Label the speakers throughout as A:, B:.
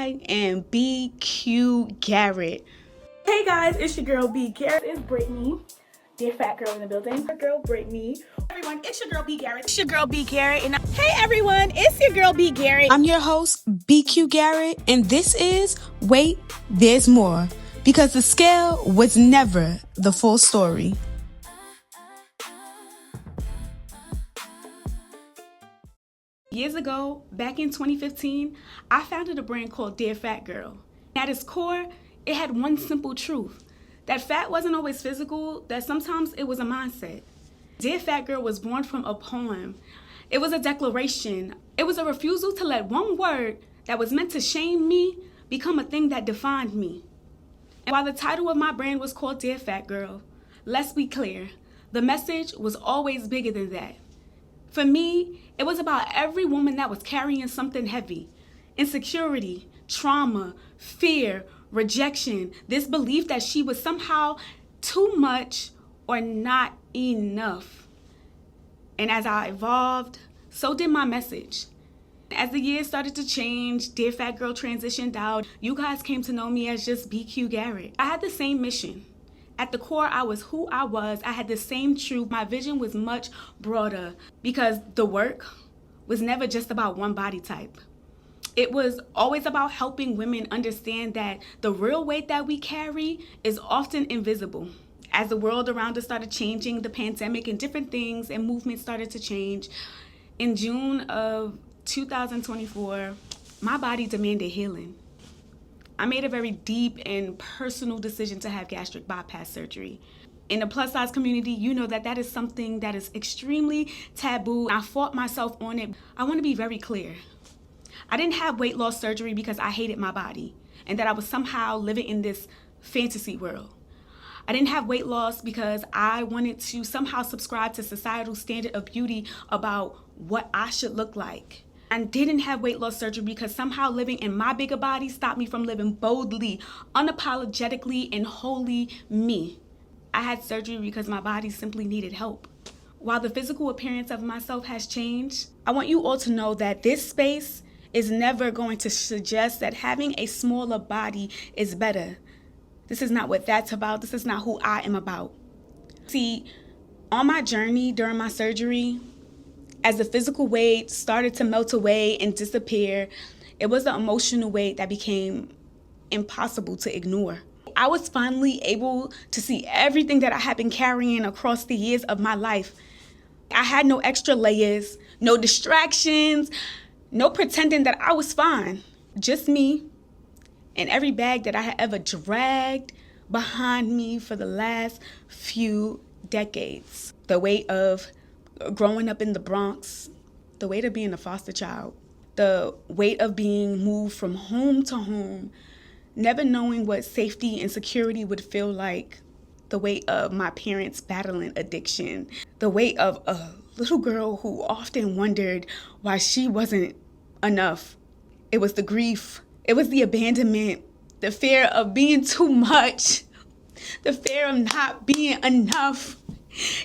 A: I am BQ Garrett.
B: Hey guys, it's your girl B. Garrett. It's Brittany, dear fat girl in the building. Her girl Brittany. Everyone, it's your girl B. Garrett. It's your girl B. Garrett. And hey everyone, it's your girl B. Garrett.
A: I'm your host, BQ Garrett, and this is Wait, There's More, because the scale was never the full story. Years ago, back in 2015, I founded a brand called Dear Fat Girl. At its core, it had one simple truth, that fat wasn't always physical, that sometimes it was a mindset. Dear Fat Girl was born from a poem. It was a declaration. It was a refusal to let one word that was meant to shame me become a thing that defined me. And while the title of my brand was called Dear Fat Girl, let's be clear, the message was always bigger than that. For me, it was about every woman that was carrying something heavy. Insecurity, trauma, fear, rejection, this belief that she was somehow too much or not enough. And as I evolved, so did my message. As the years started to change, Dear Fat Girl transitioned out. You guys came to know me as just BQ Garrett. I had the same mission. At the core, I was who I was. I had the same truth. My vision was much broader because the work was never just about one body type. It was always about helping women understand that the real weight that we carry is often invisible. As the world around us started changing, the pandemic and different things and movements started to change, in June of 2024, my body demanded healing. I made a very deep and personal decision to have gastric bypass surgery. In the plus size community, you know that is something that is extremely taboo. I fought myself on it. I want to be very clear. I didn't have weight loss surgery because I hated my body and that I was somehow living in this fantasy world. I didn't have weight loss because I wanted to somehow subscribe to societal standard of beauty about what I should look like. I didn't have weight loss surgery because somehow living in my bigger body stopped me from living boldly, unapologetically, and wholly me. I had surgery because my body simply needed help. While the physical appearance of myself has changed, I want you all to know that this space is never going to suggest that having a smaller body is better. This is not what that's about. This is not who I am about. See, on my journey during my surgery, as the physical weight started to melt away and disappear, it was the emotional weight that became impossible to ignore. I was finally able to see everything that I had been carrying across the years of my life. I had no extra layers, no distractions, no pretending that I was fine. Just me and every bag that I had ever dragged behind me for the last few decades. The weight of growing up in the Bronx, the weight of being a foster child, the weight of being moved from home to home, never knowing what safety and security would feel like, the weight of my parents battling addiction, the weight of a little girl who often wondered why she wasn't enough. It was the grief, it was the abandonment, the fear of being too much, the fear of not being enough.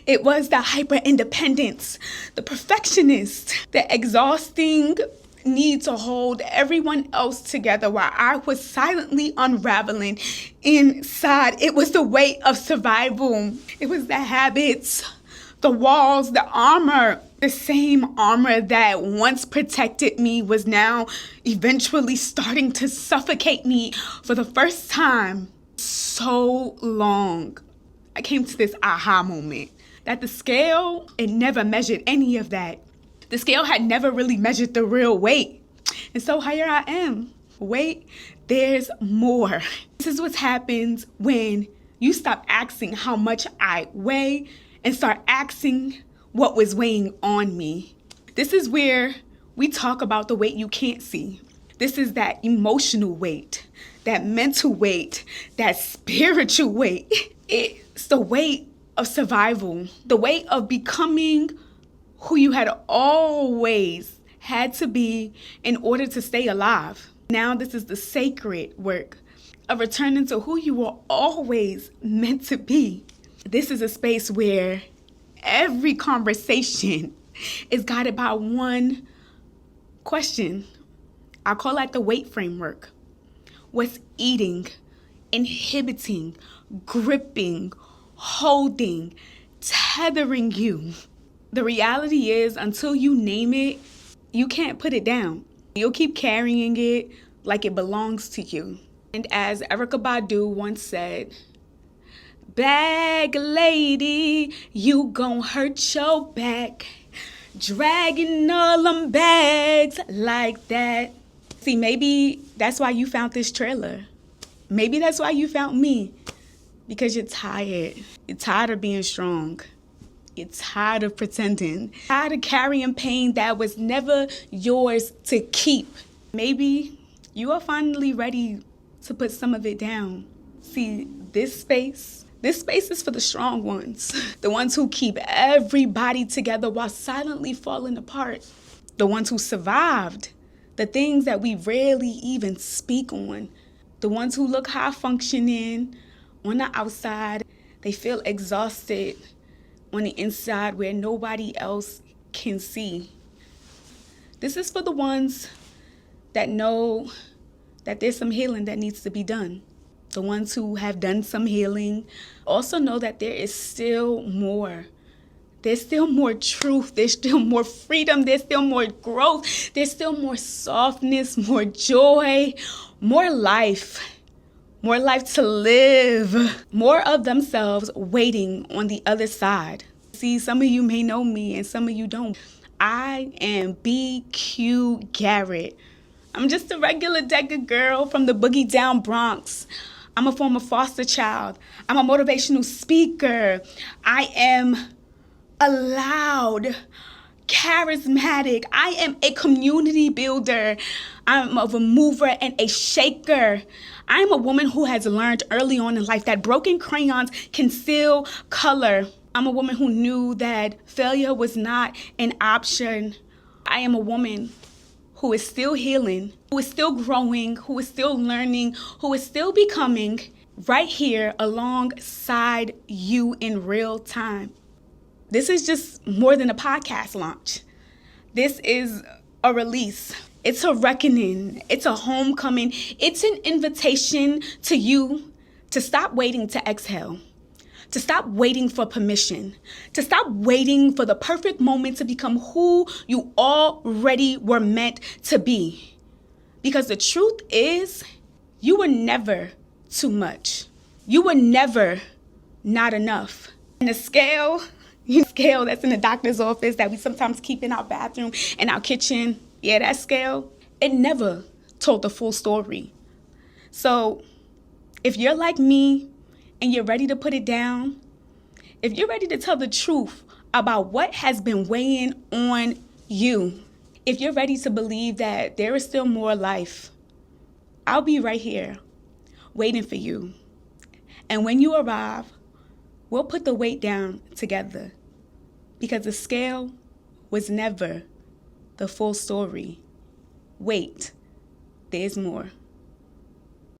A: It was the hyper-independence, the perfectionist, the exhausting need to hold everyone else together while I was silently unraveling inside. It was the weight of survival. It was the habits, the walls, the armor. The same armor that once protected me was now eventually starting to suffocate me for the first time so long. I came to this aha moment that the scale, it never measured any of that. The scale had never really measured the real weight. And so here I am. Wait, there's more. This is what happens when you stop asking how much I weigh and start asking what was weighing on me. This is where we talk about the weight you can't see. This is that emotional weight, that mental weight, that spiritual weight. It's the weight of survival, the weight of becoming who you had always had to be in order to stay alive. Now this is the sacred work of returning to who you were always meant to be. This is a space where every conversation is guided by one question. I call that the weight framework. what's eating, inhibiting, gripping, holding, tethering you. The reality is, until you name it, you can't put it down. You'll keep carrying it like it belongs to you. And as Erykah Badu once said, "Bag lady, you gon' hurt your back, dragging all them bags like that." See, maybe that's why you found this trailer. Maybe that's why you found me. Because you're tired. You're tired of being strong. You're tired of pretending. Tired of carrying pain that was never yours to keep. Maybe you are finally ready to put some of it down. See, this space is for the strong ones. The ones who keep everybody together while silently falling apart. The ones who survived the things that we rarely even speak on. The ones who look high functioning on the outside. They feel exhausted on the inside where nobody else can see. This is for the ones that know that there's some healing that needs to be done. The ones who have done some healing also know that there is still more. There's still more truth. There's still more freedom. There's still more growth. There's still more softness, more joy, more life. More life to live, more of themselves waiting on the other side. See, some of you may know me and some of you don't. I am BQ Garrett. I'm just a regular Deca girl from the boogie down Bronx. I'm a former foster child. I'm a motivational speaker. I am a loud, charismatic. I am a community builder. I'm a mover and a shaker. I'm a woman who has learned early on in life that broken crayons can still color. I'm a woman who knew that failure was not an option. I am a woman who is still healing, who is still growing, who is still learning, who is still becoming right here alongside you in real time. This is just more than a podcast launch. This is a release. It's a reckoning. It's a homecoming. It's an invitation to you to stop waiting to exhale, to stop waiting for permission, to stop waiting for the perfect moment to become who you already were meant to be. Because the truth is, you were never too much. You were never not enough. And the scale that's in the doctor's office that we sometimes keep in our bathroom and our kitchen, yeah, that scale, it never told the full story. So if you're like me and you're ready to put it down, if you're ready to tell the truth about what has been weighing on you, if you're ready to believe that there is still more life, I'll be right here waiting for you. And when you arrive, we'll put the weight down together, because the scale was never the full story. Wait, there's more.